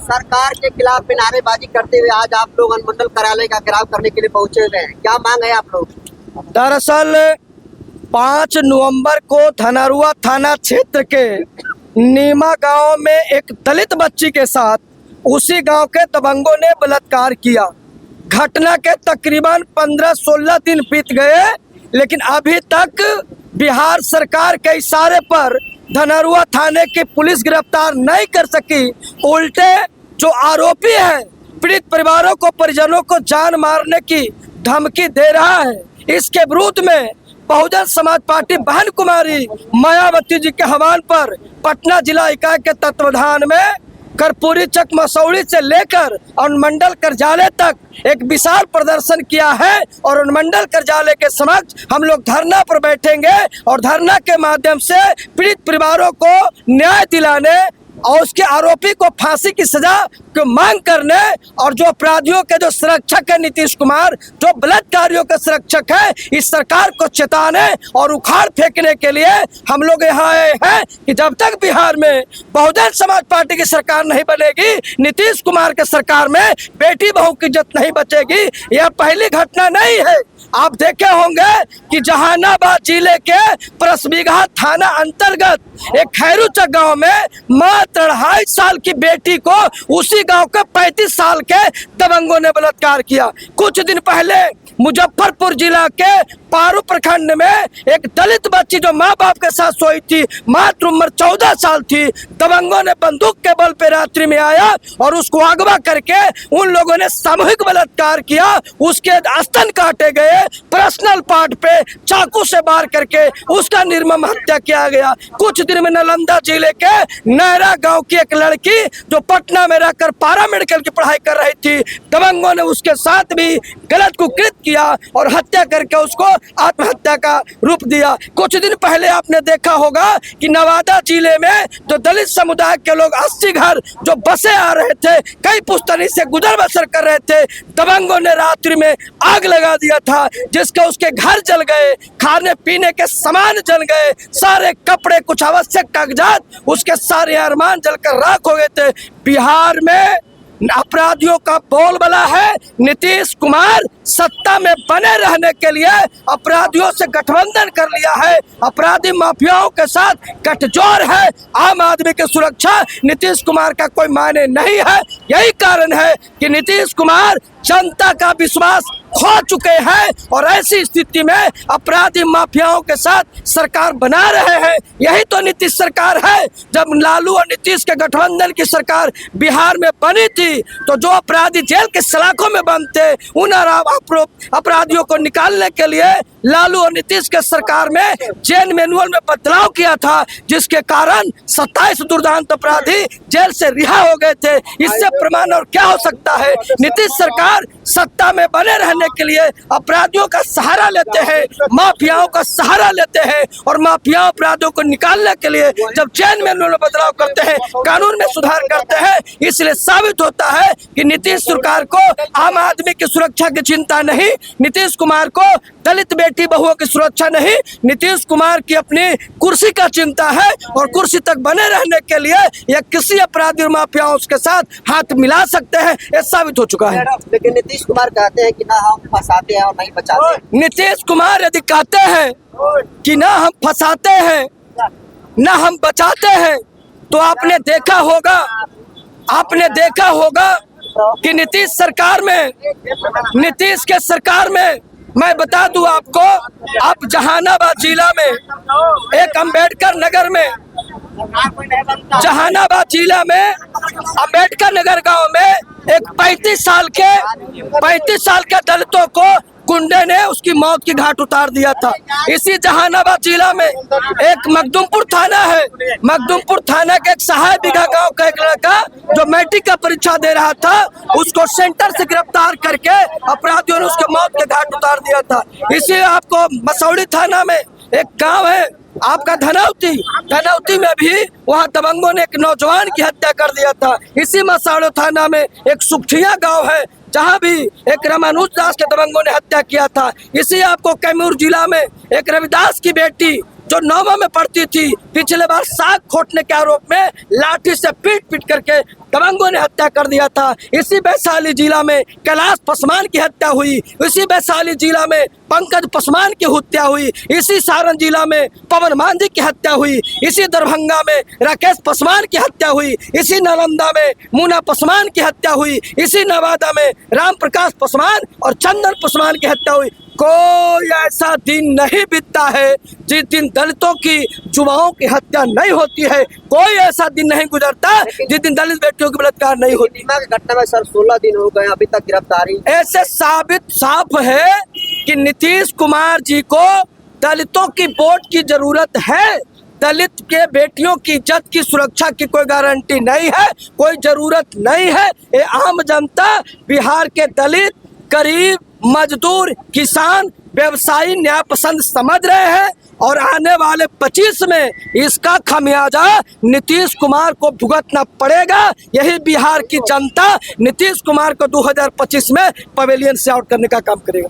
सरकार के खिलाफ में नारेबाजी करते हुए आज आप लोग अनुमंडल कार्यालय का घेराव करने के लिए पहुंचे हुए हैं, क्या मांग है आप लोग? दरअसल 5 नवंबर को धनरुआ थाना क्षेत्र के नीमा गांव में एक दलित बच्ची के साथ उसी गांव के दबंगों ने बलात्कार किया। घटना के तकरीबन 15-16 दिन बीत गए, लेकिन अभी तक बिहार सरकार के इशारे पर धनरुआ थाने की पुलिस गिरफ्तार नहीं कर सकी। उल्टे जो आरोपी है पीड़ित परिवारों को, परिजनों को जान मारने की धमकी दे रहा है। इसके विरुद्ध में बहुजन समाज पार्टी बहन कुमारी मायावती जी के आह्वान पर पटना जिला इकाई के तत्वाधान में कर्पूरी चक मसौड़ी से लेकर अनुमंडल कार्यालय तक एक विशाल प्रदर्शन किया है और अनुमंडल कार्यालय के समक्ष हम लोग धरना पर बैठेंगे और धरना के माध्यम से पीड़ित परिवारों को न्याय दिलाने और उसके आरोपी को फांसी की सजा को मांग करने और जो अपराधियों के जो संरक्षक है नीतीश कुमार, जो बलात्कारियों के संरक्षक है, इस सरकार को चेताने और उखाड़ फेंकने के लिए हम लोग यहाँ आए हैं कि जब तक बिहार में बहुजन समाज पार्टी की सरकार नहीं बनेगी, नीतीश कुमार के सरकार में बेटी बहू की इज्जत नहीं बचेगी। यह पहली घटना नहीं है। आप देखे होंगे कि जहानाबाद जिले के परसबिगहा थाना अंतर्गत एक खैरूचक गांव में मात्र 2.5 साल की बेटी को उसी गांव के 35 साल के दबंगों ने बलात्कार किया। कुछ दिन पहले मुजफ्फरपुर जिला के पारू प्रखंड में एक दलित बच्ची जो माँ बाप के साथ सोई थी, मात्र उम्र 14 साल थी, दबंगों ने बंदूक के बल पे रात्रि में आया और उसको अगवा करके उन लोगों ने सामूहिक बलात्कार किया। उसके स्तन काटे गए, पर्सनल पार्ट पे चाकू से वार करके उसका निर्मम हत्या किया गया। कुछ दिन में नालंदा जिले के नैरा गांव की एक लड़की जो पटना में रहकर पारा मेडिकल की पढ़ाई कर रही थी, दबंगों ने उसके साथ भी गलत कुकृत किया और हत्या करके उसको आत्महत्या का रूप दिया। कुछ दिन पहले आपने देखा होगा कि नवादा जिले में जो दलित समुदाय के लोग 80 घर जो बसे आ रहे थे, कई पुश्तैनी से गुजर बसर कर रहे थे, दबंगों ने रात्रि में आग लगा दिया था, जिसके उसके घर जल गए, खाने पीने के सामान जल गए, सारे कपड़े, कुछ आवश्यक कागजात, उसके सारे अरमान जलकर राख हो गए थे। बिहार में अपराधियों का बोलबाला है। नीतीश कुमार सत्ता में बने रहने के लिए अपराधियों से गठबंधन कर लिया है, अपराधी माफियाओं के साथ गठजोड़ है। आम आदमी की सुरक्षा नीतीश कुमार का कोई मायने नहीं है। यही कारण है कि नीतीश कुमार जनता का विश्वास खो चुके हैं और ऐसी स्थिति में अपराधी माफियाओं के साथ सरकार बना रहे हैं। यही तो नीतीश सरकार है। जब लालू और नीतीश के गठबंधन की सरकार बिहार में बनी थी तो जो अपराधी जेल के सलाखों में बंद थे, उन अपराधियों को निकालने के लिए लालू और नीतीश के सरकार में जेल मैनुअल में बदलाव किया था, जिसके कारण 27 दुर्दांत अपराधी जेल से रिहा हो गए थे। इससे प्रमाण और क्या हो सकता है? नीतीश सरकार सत्ता में बने रहने के लिए अपराधियों का सहारा लेते हैं, माफियाओं का सहारा लेते हैं और माफियाओं अपराधियों को निकालने के लिए जब जेल मैनुअल में बदलाव करते हैं, कानून में सुधार करते हैं, इसलिए साबित होता है कि नीतीश सरकार को आम आदमी की सुरक्षा की चिंता नहीं, नीतीश कुमार को दलित बेटी बहुओं की सुरक्षा नहीं, नीतीश कुमार की अपनी कुर्सी का चिंता है और कुर्सी तक बने रहने के लिए या किसी अपराधी और माफियाओं के साथ हाथ मिला सकते हैं। ये साबित हो चुका है। लेकिन नीतीश कुमार कहते हैं कि ना हम फंसाते हैं और नहीं बचाते। नीतीश कुमार यदि कहते हैं कि ना हम फंसाते हैं ना हम बचाते हैं, तो आपने देखा होगा कि नीतीश के सरकार में मैं बता दूं आपको, आप जहानाबाद जिला में एक अंबेडकर नगर में, जहानाबाद जिला में अंबेडकर नगर गांव में एक 35 साल के दलितों को गुंडे ने उसकी मौत की घाट उतार दिया था। इसी जहानाबाद जिला में एक मखदुमपुर थाना है, मखदुमपुर थाना के एक सहाय बिघा गांव का एक लड़का जो मैट्रिक का परीक्षा दे रहा था, उसको सेंटर से गिरफ्तार करके अपराधियों ने उसके मौत के घाट उतार दिया था। इसी आपको मसौड़ी थाना में एक गांव है आपका धनौती में भी वहां दबंगों ने एक नौजवान की हत्या कर दिया था। इसी मसौड़ी थाना में एक सुखठिया गांव है जहां भी एक रमानुज दास के दबंगों ने हत्या किया था। इसी आपको कैमूर जिला में एक रविदास की बेटी जो 9वीं में पढ़ती थी, पिछले बार साग खोटने के आरोप में लाठी से पीट पीट करके दबंगों ने हत्या कर दिया था। इसी वैशाली जिला में कैलाश पासवान की हत्या हुई, इसी वैशाली जिला में पंकज पासवान की हत्या हुई, इसी सारण जिला में पवन मांझी की हत्या हुई, इसी दरभंगा में राकेश पासवान की हत्या हुई, इसी नालंदा में मुन्ना पासवान की हत्या हुई, इसी नवादा में राम प्रकाश पासवान और चंदन पासवान की हत्या हुई। कोई ऐसा दिन नहीं बीतता है जिस दिन दलितों की युवाओं की हत्या नहीं होती है। कोई ऐसा दिन नहीं गुजरता जिस दिन दलित बेटियों की बलात्कार नहीं होती। नीमा की घटना में सर 16 दिन हो गए, अभी तक गिरफ्तारी। ऐसे साफ है कि नीतीश कुमार जी को दलितों की वोट की जरूरत है। दलित के बेटियों की इज्जत की सुरक्षा की कोई गारंटी नहीं है, कोई जरूरत नहीं है। ये आम जनता, बिहार के दलित, गरीब, मजदूर, किसान, व्यवसायी न्याय पसंद समझ रहे हैं और आने वाले 25 में इसका खामियाजा नीतीश कुमार को भुगतना पड़ेगा। यही बिहार की जनता नीतीश कुमार को 2025 में पवेलियन से आउट करने का काम करेगा।